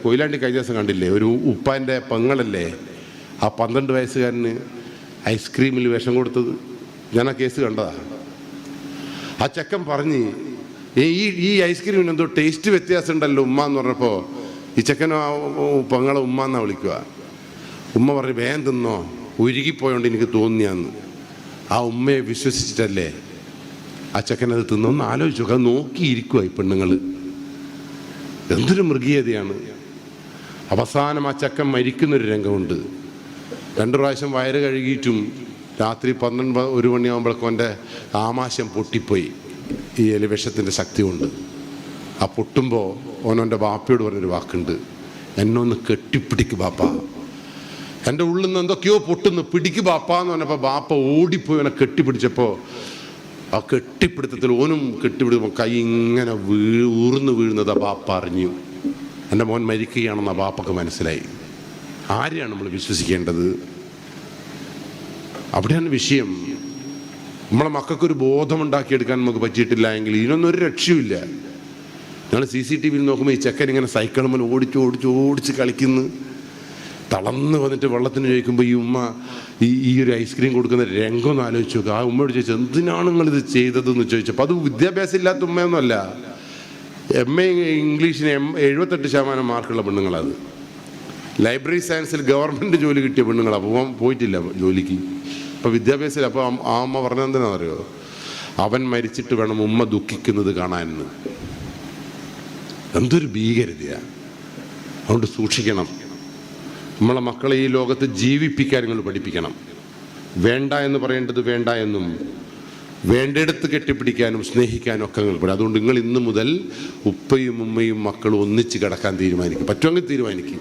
കൊയിലാണ്ടി കഴിഞ്ഞ ദിവസം കണ്ടില്ലേ, ഒരു ഉപ്പാൻ്റെ പെങ്ങളല്ലേ ആ 12 വയസ്സുകാരന് ഐസ്ക്രീമിൽ വിഷം കൊടുത്തത്. ഞാൻ ആ കേസ് കണ്ടതാ. ആ ചെക്കൻ പറഞ്ഞ് ഈ ഐസ്ക്രീമിന് എന്തോ ടേസ്റ്റ് വ്യത്യാസം ഉണ്ടല്ലോ ഉമ്മ എന്ന് പറഞ്ഞപ്പോൾ ഈ ചെക്കൻ പെങ്ങളെ ഉമ്മ എന്നാ വിളിക്കുക. ഉമ്മ പറഞ്ഞ് വേഗം തിന്നോ, ഉരുകിപ്പോയോണ്ട് എനിക്ക് തോന്നിയാന്ന്. ആ ഉമ്മയെ വിശ്വസിച്ചിട്ടല്ലേ ആ ചെക്കനത് തിന്നൊന്ന് ആലോചിച്ചു. അത് നോക്കിയിരിക്കുക ഈ പെണ്ണുങ്ങൾ. എന്തൊരു മൃഗീയതയാണ്. അവസാനം ആ ചക്കൻ മരിക്കുന്നൊരു രംഗമുണ്ട്. 2 പ്രാവശ്യം വയറ് കഴുകിയിട്ടും രാത്രി 12-1 മണിയാകുമ്പോഴേക്കും അവൻ്റെ ആമാശം പൊട്ടിപ്പോയി ഈ എലിവിഷത്തിൻ്റെ ശക്തി കൊണ്ട്. ആ പൊട്ടുമ്പോൾ ഓനോൻ്റെ ബാപ്പയോട് പറഞ്ഞൊരു വാക്കുണ്ട്, എന്നൊന്ന് കെട്ടിപ്പിടിക്ക് ബാപ്പ. എൻ്റെ ഉള്ളിൽ നിന്ന് എന്തൊക്കെയോ പൊട്ടുന്നു, പിടിക്ക് ബാപ്പ എന്ന് പറഞ്ഞപ്പോൾ ബാപ്പ ഓടിപ്പോയി അവനെ കെട്ടിപ്പിടിച്ചപ്പോൾ ആ കെട്ടിപ്പിടുത്തത്തിൽ ഓനും കെട്ടിപ്പിടിക്കുമ്പോൾ കൈ ഇങ്ങനെ ഊർന്നു വീഴുന്നത് ആ ബാപ്പ അറിഞ്ഞു. എൻ്റെ മോൻ മരിക്കുകയാണെന്ന് ആ ബാപ്പക്ക് മനസ്സിലായി. ആരെയാണ് നമ്മൾ വിശ്വസിക്കേണ്ടത്? അവിടെയാണ് വിഷയം. നമ്മളെ മക്കൾക്കൊരു ബോധമുണ്ടാക്കിയെടുക്കാൻ നമുക്ക് പറ്റിയിട്ടില്ല എങ്കിൽ ഇതിനൊന്നും ഒരു രക്ഷയുമില്ല. ഞങ്ങൾ CCTV നോക്കുമ്പോൾ ഈ ചെക്കൻ ഇങ്ങനെ സൈക്കിളുമ്പോൾ ഓടിച്ച് കളിക്കുന്നു. തളർന്ന് വന്നിട്ട് വെള്ളത്തിന് ചോദിക്കുമ്പോൾ ഈ ഉമ്മ ഈ ഒരു ഐസ്ക്രീം കൊടുക്കുന്ന രംഗം ഒന്ന് ആലോചിച്ച് നോക്കുക. ആ ഉമ്മയോട് ചോദിച്ചു, എന്തിനാണ് നിങ്ങളിത് ചെയ്തതെന്ന് ചോദിച്ചപ്പോൾ അത് വിദ്യാഭ്യാസം ഇല്ലാത്ത ഉമ്മയൊന്നുമല്ല. MA ഇംഗ്ലീഷിന് 78% മാർക്കുള്ള പെണ്ണുങ്ങളത്. ലൈബ്രറി സയൻസിൽ ഗവൺമെൻറ് ജോലി കിട്ടിയ പെണ്ണുങ്ങളാണ്. പോയിട്ടില്ല ജോലിക്ക്. അപ്പോൾ വിദ്യാഭ്യാസത്തിൽ. അപ്പോൾ ആ അമ്മ പറഞ്ഞതെന്തിനാണെന്ന് അറിയോ? അവൻ മരിച്ചിട്ട് വേണം ഉമ്മ ദുഃഖിക്കുന്നത് കാണാനെന്ന്. എന്തൊരു ഭീകരതയാണ്. അതുകൊണ്ട് സൂക്ഷിക്കണം. നമ്മളെ മക്കളെ ഈ ലോകത്ത് ജീവിപ്പിക്കാൻ നിങ്ങൾ പഠിപ്പിക്കണം. വേണ്ട എന്ന് പറയേണ്ടത് വേണ്ട എന്നും വേണ്ടെടുത്ത് കെട്ടിപ്പിടിക്കാനും സ്നേഹിക്കാനും ഒക്കെ നിങ്ങൾ പഠിക്കും. അതുകൊണ്ട് നിങ്ങൾ ഇന്ന് മുതൽ ഉപ്പയും ഉമ്മയും മക്കളും ഒന്നിച്ച് കിടക്കാൻ തീരുമാനിക്കും. പറ്റുമെങ്കിൽ തീരുമാനിക്കും.